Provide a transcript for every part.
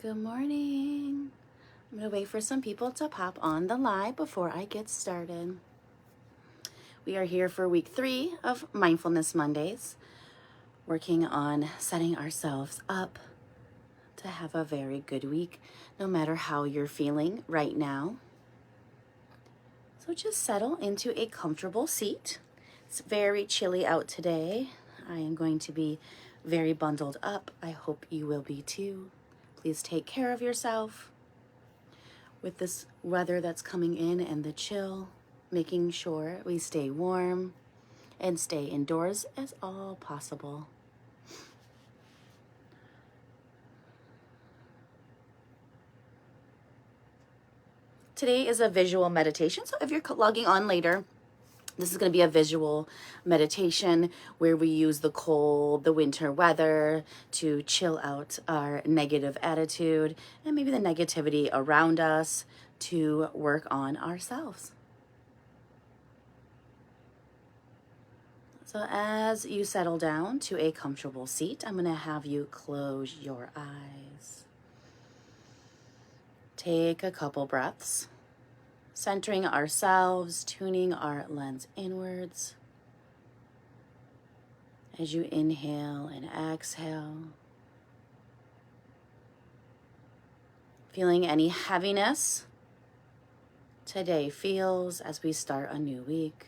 Good morning. I'm going to wait for some people to pop on the live before I get started. We are here for week 3 of Mindfulness Mondays, working on setting ourselves up to have a very good week, no matter how you're feeling right now. So just settle into a comfortable seat. It's very chilly out today. I am going to be very bundled up. I hope you will be too. Please take care of yourself. With this weather that's coming in and the chill, making sure we stay warm and stay indoors as all possible. Today is a visual meditation, so if you're logging on later, this is going to be a visual meditation where we use the cold, the winter weather to chill out our negative attitude and maybe the negativity around us to work on ourselves. So as you settle down to a comfortable seat, I'm going to have you close your eyes. Take a couple breaths, centering ourselves, tuning our lens inwards. As you inhale and exhale, feeling any heaviness today feels as we start a new week.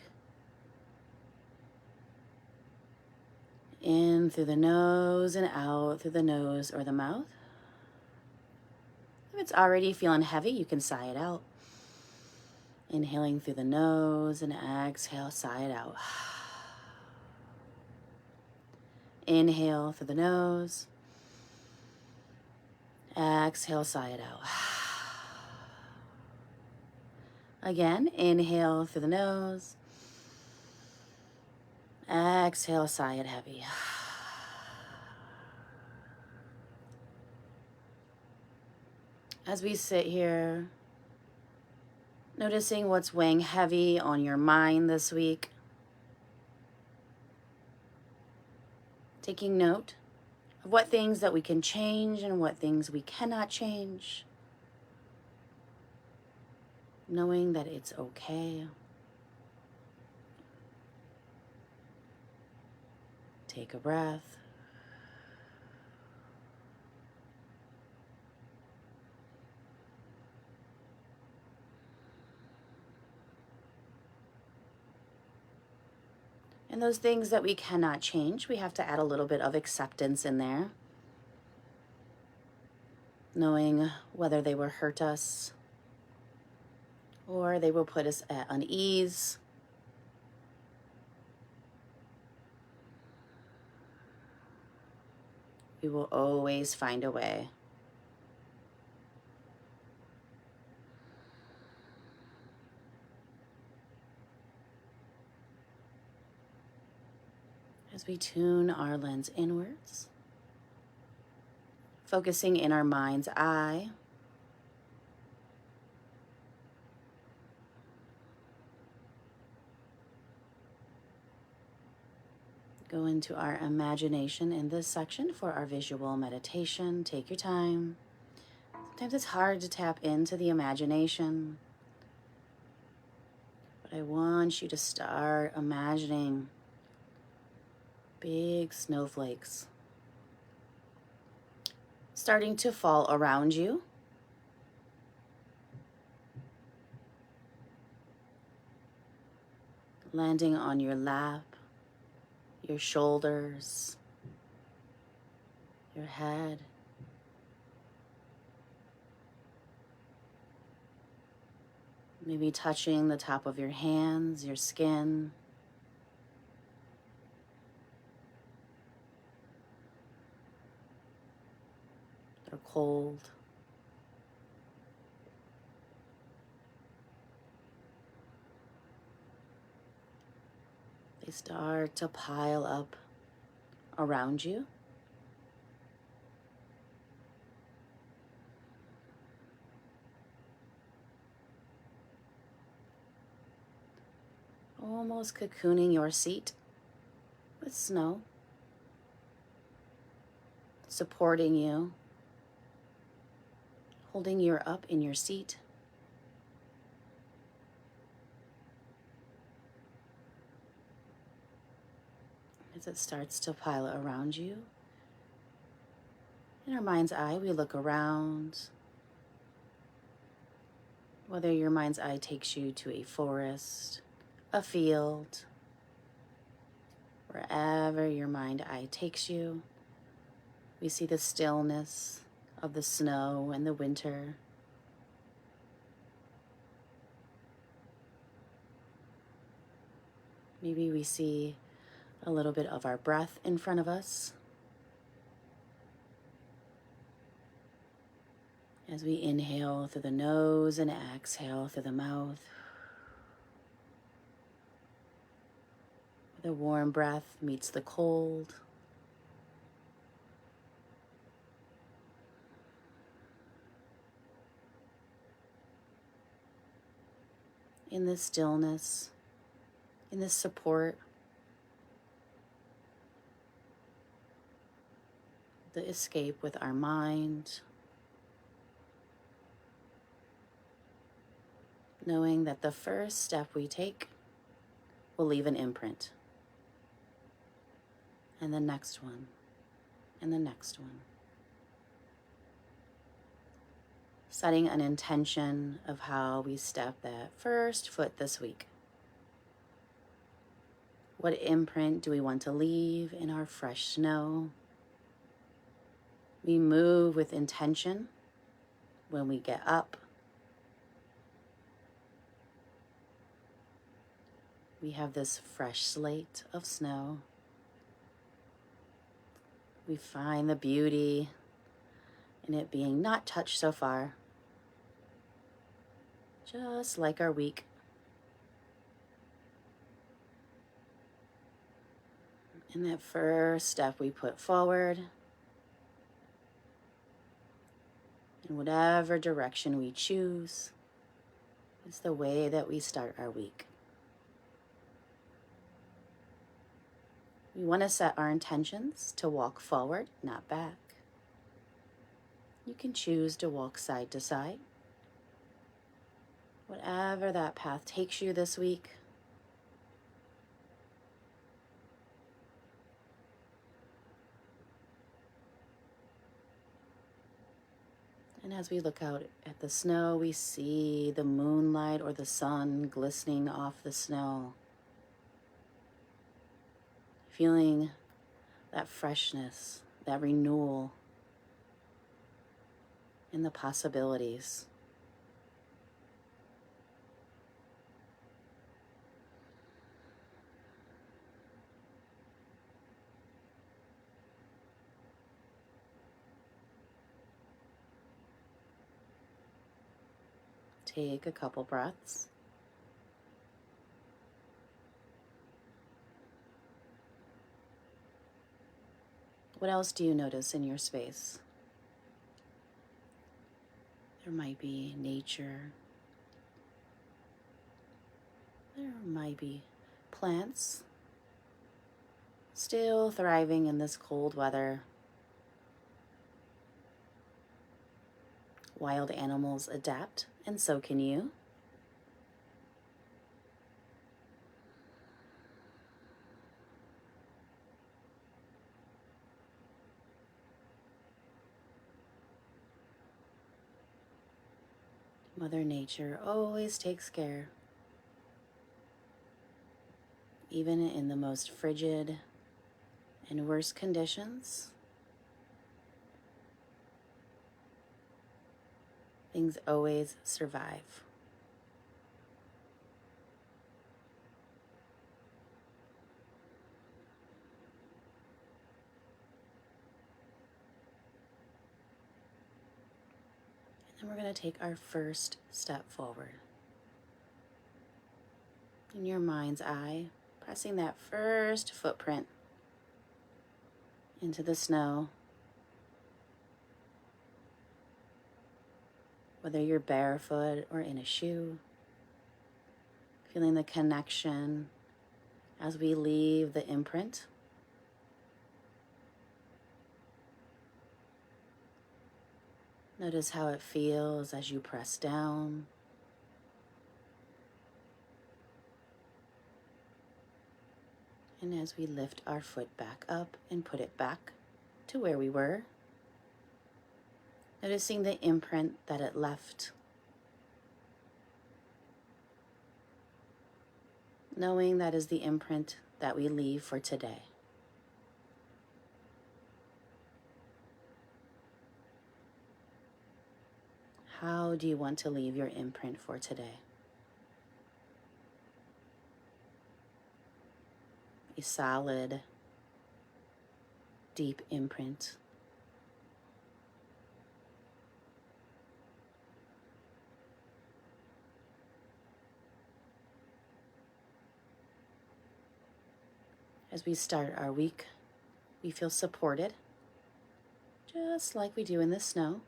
In through the nose and out through the nose or the mouth. If it's already feeling heavy, you can sigh it out. Inhaling through the nose and exhale, sigh it out. Inhale through the nose. Exhale, sigh it out. Again, inhale through the nose. Exhale, sigh it heavy. As we sit here, noticing what's weighing heavy on your mind this week. Taking note of what things that we can change and what things we cannot change. Knowing that it's okay. Take a breath. And those things that we cannot change, we have to add a little bit of acceptance in there. Knowing whether they will hurt us or they will put us at unease. We will always find a way. As we tune our lens inwards, focusing in our mind's eye, go into our imagination in this section for our visual meditation. Take your time. Sometimes it's hard to tap into the imagination, but I want you to start imagining big snowflakes starting to fall around you. Landing on your lap, your shoulders, your head. Maybe touching the top of your hands, your skin. They're cold. They start to pile up around you. Almost cocooning your seat with snow, supporting you holding you up in your seat. As it starts to pile around you, in our mind's eye, we look around. Whether your mind's eye takes you to a forest, a field, wherever your mind eye takes you, we see the stillness of the snow and the winter. Maybe we see a little bit of our breath in front of us as we inhale through the nose and exhale through the mouth. The warm breath meets the cold. In this stillness, in this support, the escape with our mind, knowing that the first step we take will leave an imprint, and the next one, and the next one. Setting an intention of how we step that first foot this week. What imprint do we want to leave in our fresh snow? We move with intention when we get up. We have this fresh slate of snow. We find the beauty in it being not touched so far, just like our week. In that first step we put forward, in whatever direction we choose, is the way that we start our week. We want to set our intentions to walk forward, not back. You can choose to walk side to side. Whatever that path takes you this week. And as we look out at the snow, we see the moonlight or the sun glistening off the snow. Feeling that freshness, that renewal, and the possibilities. Take a couple breaths. What else do you notice in your space? There might be nature. There might be plants still thriving in this cold weather. Wild animals adapt, and so can you. Mother Nature always takes care, even in the most frigid and worst conditions. Things always survive. And we're going to take our first step forward. In your mind's eye, pressing that first footprint into the snow. Whether you're barefoot or in a shoe, feeling the connection as we leave the imprint. Notice how it feels as you press down. And as we lift our foot back up and put it back to where we were, noticing the imprint that it left. Knowing that is the imprint that we leave for today. How do you want to leave your imprint for today? A solid, deep imprint. As we start our week, we feel supported, just like we do in the snow.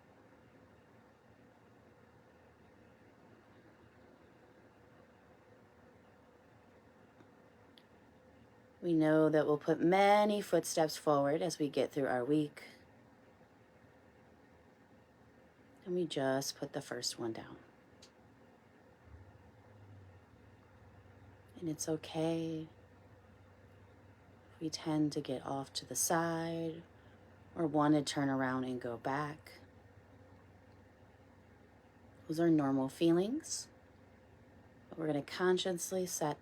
We know that we'll put many footsteps forward as we get through our week. And we just put the first one down. And it's okay if we tend to get off to the side or want to turn around and go back. Those are normal feelings, but we're going to consciously set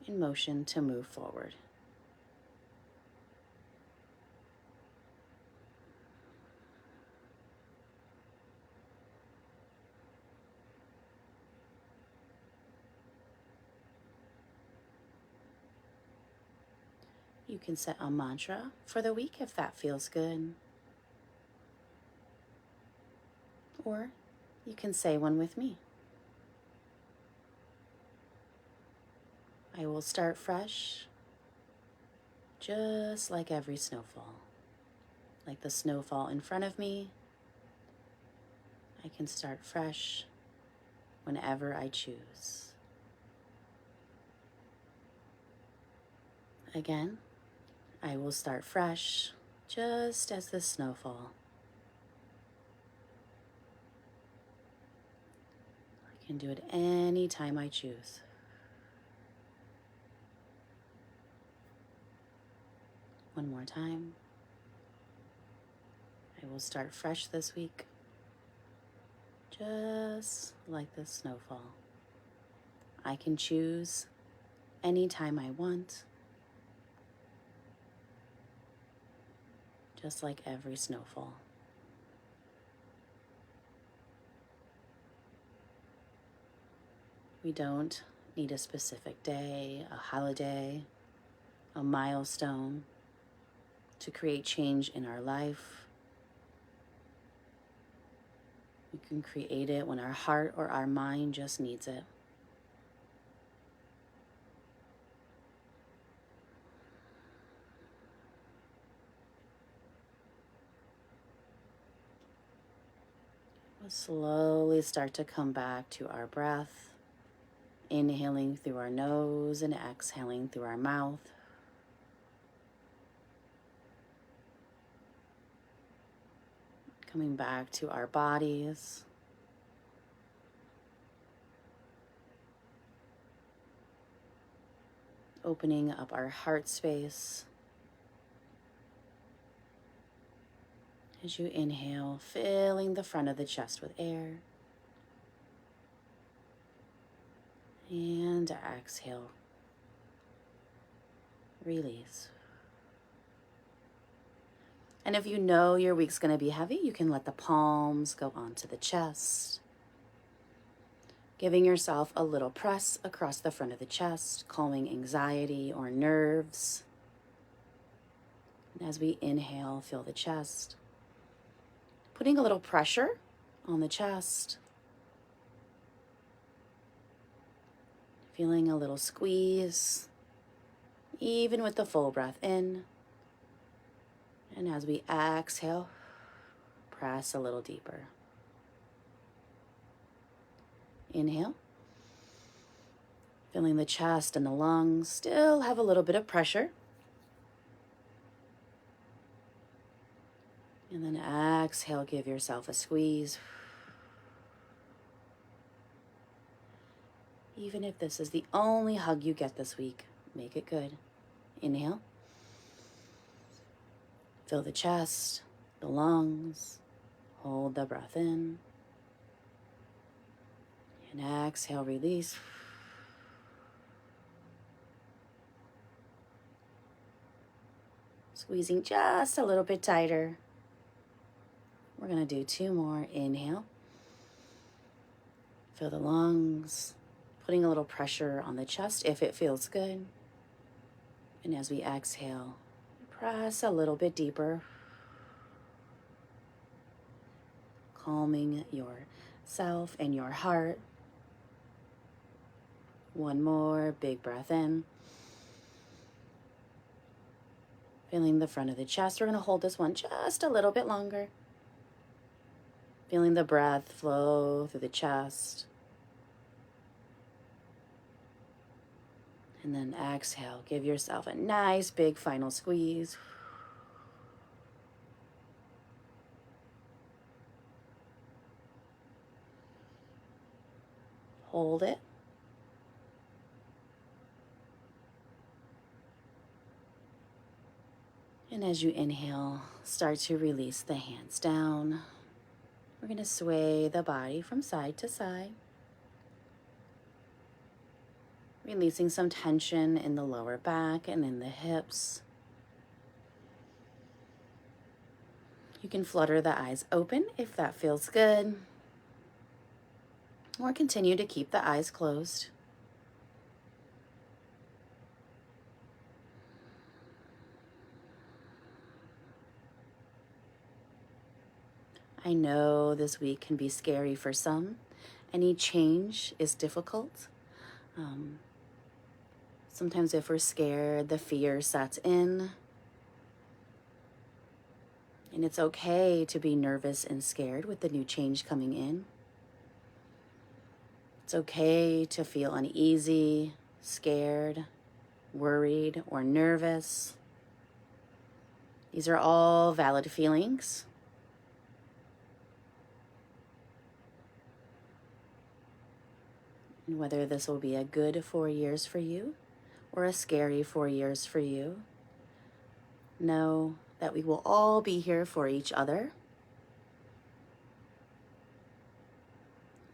in motion to move forward. You can set a mantra for the week if that feels good. Or you can say one with me. I will start fresh, just like every snowfall. Like the snowfall in front of me, I can start fresh whenever I choose. Again, I will start fresh, just as the snowfall. I can do it anytime I choose. One more time. I will start fresh this week, just like the snowfall. I can choose anytime I want, just like every snowfall. We don't need a specific day, a holiday, a milestone to create change in our life. We can create it when our heart or our mind just needs it. We'll slowly start to come back to our breath, inhaling through our nose and exhaling through our mouth. Coming back to our bodies. Opening up our heart space. As you inhale, filling the front of the chest with air. And exhale. Release. And if you know your week's going to be heavy, you can let the palms go onto the chest. Giving yourself a little press across the front of the chest, calming anxiety or nerves. And as we inhale, feel the chest. Putting a little pressure on the chest. Feeling a little squeeze, even with the full breath in. And as we exhale, press a little deeper. Inhale. Feeling the chest and the lungs still have a little bit of pressure. And then exhale, give yourself a squeeze. Even if this is the only hug you get this week, make it good. Inhale. Fill the chest, the lungs. Hold the breath in. And exhale, release. Squeezing just a little bit tighter. We're going to do 2 more. Inhale. Fill the lungs, putting a little pressure on the chest if it feels good. And as we exhale, press a little bit deeper, calming yourself and your heart. 1 more big breath in. Feeling the front of the chest. We're going to hold this one just a little bit longer. Feeling the breath flow through the chest. And then exhale. Give yourself a nice big final squeeze. Hold it. And as you inhale, start to release the hands down. We're going to sway the body from side to side, releasing some tension in the lower back and in the hips. You can flutter the eyes open if that feels good, or continue to keep the eyes closed. I know this week can be scary for some. Any change is difficult. Sometimes if we're scared, the fear sets in. And it's okay to be nervous and scared with the new change coming in. It's okay to feel uneasy, scared, worried, or nervous. These are all valid feelings. And whether this will be a good 4 years for you or a scary 4 years for you, know that we will all be here for each other.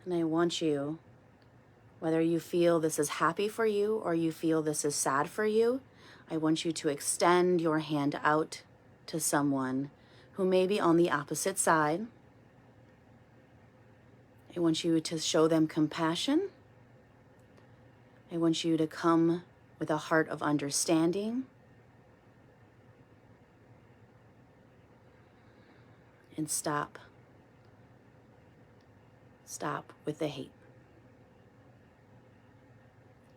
And I want you, whether you feel this is happy for you or you feel this is sad for you, I want you to extend your hand out to someone who may be on the opposite side. I want you to show them compassion. I want you to come with a heart of understanding and stop with the hate.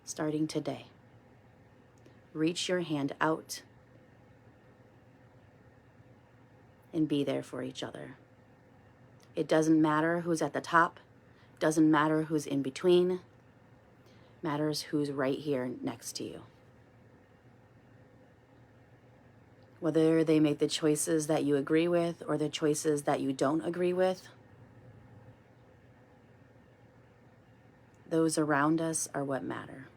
Starting today, reach your hand out and be there for each other. It doesn't matter who's at the top, doesn't matter who's in between. Matters who's right here next to you. Whether they make the choices that you agree with or the choices that you don't agree with, those around us are what matter.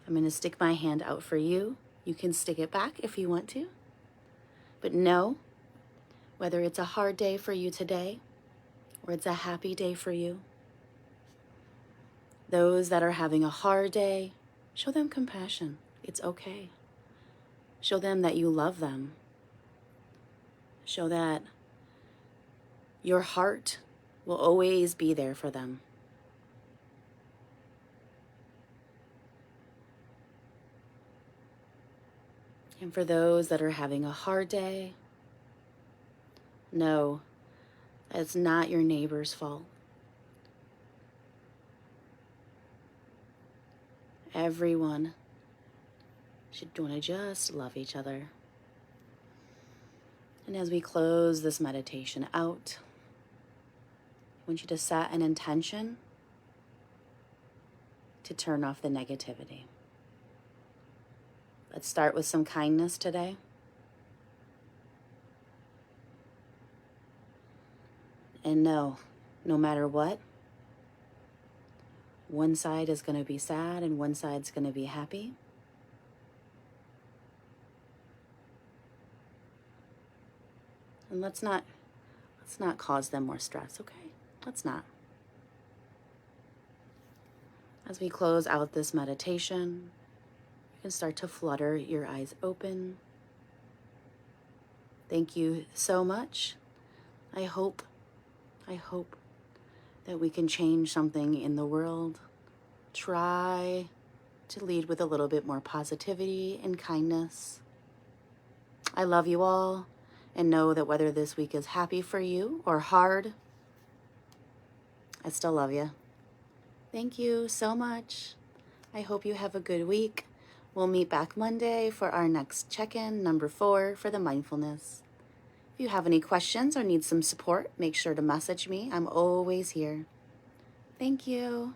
I'm going to stick my hand out for you. You can stick it back if you want to. But know, whether it's a hard day for you today, or it's a happy day for you. Those that are having a hard day, show them compassion. It's okay. Show them that you love them. Show that your heart will always be there for them. And for those that are having a hard day, know that it's not your neighbor's fault. Everyone should want to just love each other. And as we close this meditation out, I want you to set an intention to turn off the negativity. Let's start with some kindness today. And no matter what, one side is going to be sad and one side's going to be happy. And let's not cause them more stress, okay? Let's not. As we close out this meditation, you can start to flutter your eyes open. Thank you so much. I hope that we can change something in the world. Try to lead with a little bit more positivity and kindness. I love you all, and know that whether this week is happy for you or hard, I still love you. Thank you so much. I hope you have a good week. We'll meet back Monday for our next check-in, number 4, for the mindfulness. If you have any questions or need some support, make sure to message me. I'm always here. Thank you.